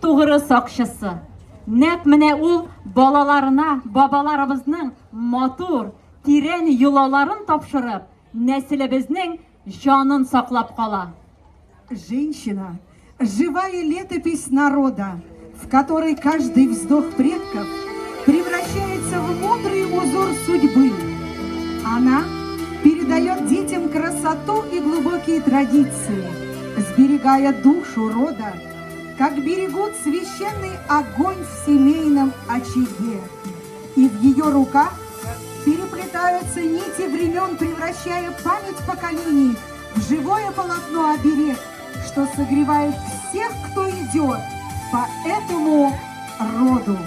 тугры сакчысы. Нәп менә ул балаларына бабаларыбызның матур, тирән юлаларын тапшырып, нәселебезнең җанын саклап кала. Женщина – живая летопись народа, в которой каждый вздох предков превращается в мудрый узор судьбы. Она передает детям красоту и глубокие традиции, сберегая душу рода, как берегут священный огонь в семейном очаге. И в ее руках переплетаются нити времен, превращая память поколений в живое полотно оберег, что согревает всех, кто идет по этому роду.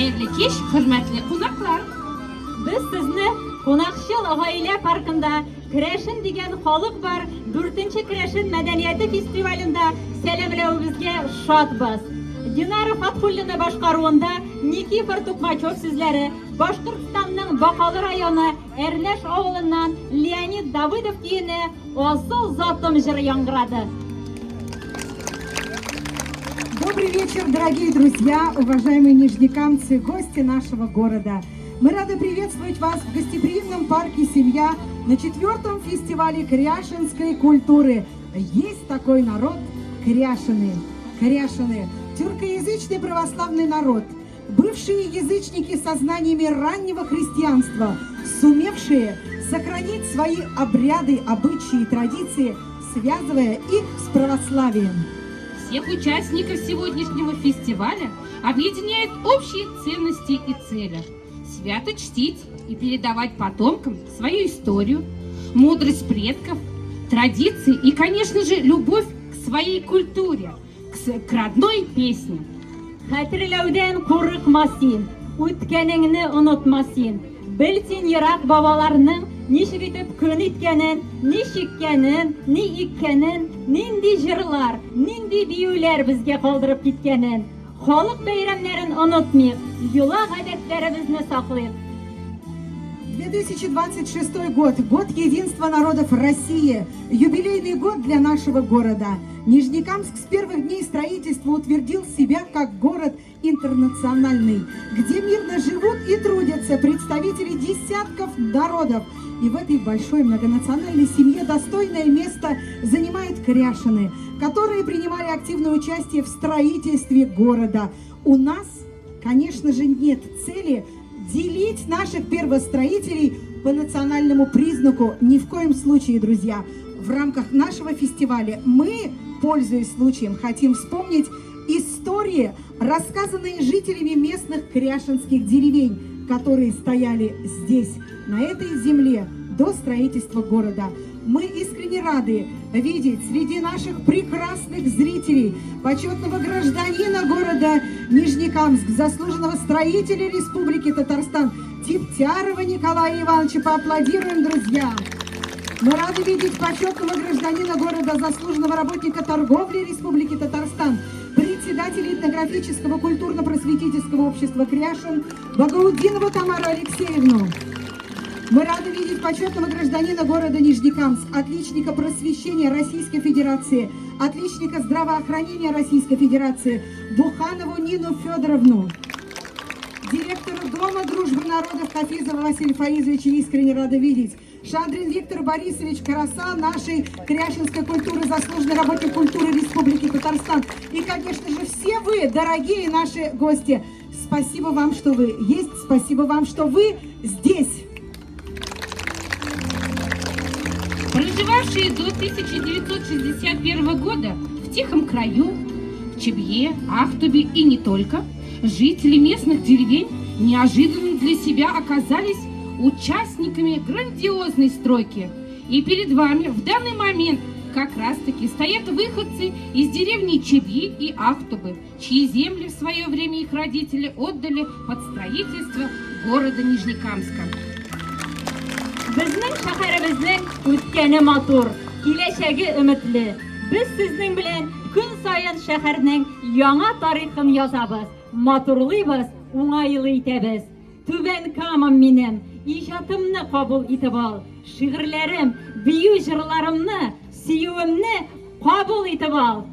Xayrli kech, hurmatli qonaqlar. Biz sizni Qonaqshil oila parkында Kireshin degan xalq бар 4-chi Kireshin madaniyati festivalida salamlawimizga shodmiz. Dinara Fathullina boshqaruvida Nikifor Tukmachov sizlari Boshqirdistonning Baqali rayoni Erlash ovulundan Leonid Davidov kiyini Osil zotim jiri yangradi. Добрый вечер, дорогие друзья, уважаемые нижнекамцы, гости нашего города. Мы рады приветствовать вас в гостеприимном парке «Семья» на 4-м фестивале кряшинской культуры. Есть такой народ – кряшины. Кряшины – тюркоязычный православный народ, бывшие язычники со знаниями раннего христианства, сумевшие сохранить свои обряды, обычаи и традиции, связывая их с православием. Всех участников сегодняшнего фестиваля объединяют общие ценности и цели. Свято чтить и передавать потомкам свою историю, мудрость предков, традиции и, конечно же, любовь к своей культуре, к родной песне. Хәтерләүдән курыкмасын, үткәнеңне онытмасын. Белсен ерак бабаларның ничек итеп көн иткәнен, ничеккәнен, ни иккәнен, нинди җырлар, нинди биюләр безгә калдырып киткәнен. Халык бәйрәмнәрен онытмыйк, йола гадәтләребезне саклыйк. 2026 год, год единства народов России, юбилейный год для нашего города. Нижнекамск с первых дней строительства утвердил себя как город интернациональный, где мирно живут и трудятся представители десятков народов. И в этой большой многонациональной семье достойное место занимают кряшины, которые принимали активное участие в строительстве города. У нас, конечно же, нет цели делить наших первостроителей по национальному признаку. Ни в коем случае, друзья. В рамках нашего фестиваля мы, пользуясь случаем, хотим вспомнить истории, рассказанные жителями местных кряшинских деревень, которые стояли здесь, на этой земле, до строительства города. Мы искренне рады видеть среди наших прекрасных зрителей почетного гражданина города Нижнекамск, заслуженного строителя Республики Татарстан Типтярова Николая Ивановича. Поаплодируем, друзья! Мы рады видеть почетного гражданина города, заслуженного работника торговли Республики Татарстан, председателя этнографического культурно-просветительского общества Кряшин Багаудинову Тамару Алексеевну. Мы рады видеть почетного гражданина города Нижнекамск, отличника просвещения Российской Федерации, отличника здравоохранения Российской Федерации Буханову Нину Федоровну, директора Дома дружбы народов Хафизова Василия Фаизовича искренне рада видеть, Шандрин Виктор Борисович Караса, нашей кряшинской культуры, заслуженный работник культуры Республики Татарстан. И, конечно же, все вы, дорогие наши гости, спасибо вам, что вы есть, спасибо вам, что вы здесь. Проживавшие до 1961 года в Тихом краю, в Чебье, Ахтубе и не только, жители местных деревень неожиданно для себя оказались участниками грандиозной стройки. И перед вами в данный момент как раз-таки стоят выходцы из деревни Чебьи и Ахтубы, чьи земли в свое время их родители отдали под строительство города Нижнекамска. Безнең шәһәребезнең үткәне матур, киләчәге өметле. Без сезнең белән көн саен шәһәрнең яңа тарихын язабыз, матурлыйбыз, уңайлы итәбез. Түбән Камам минем, иҗатымны кабул итеп ал. Шигырьләрем, бию җырларымны, сөюемне кабул итеп ал.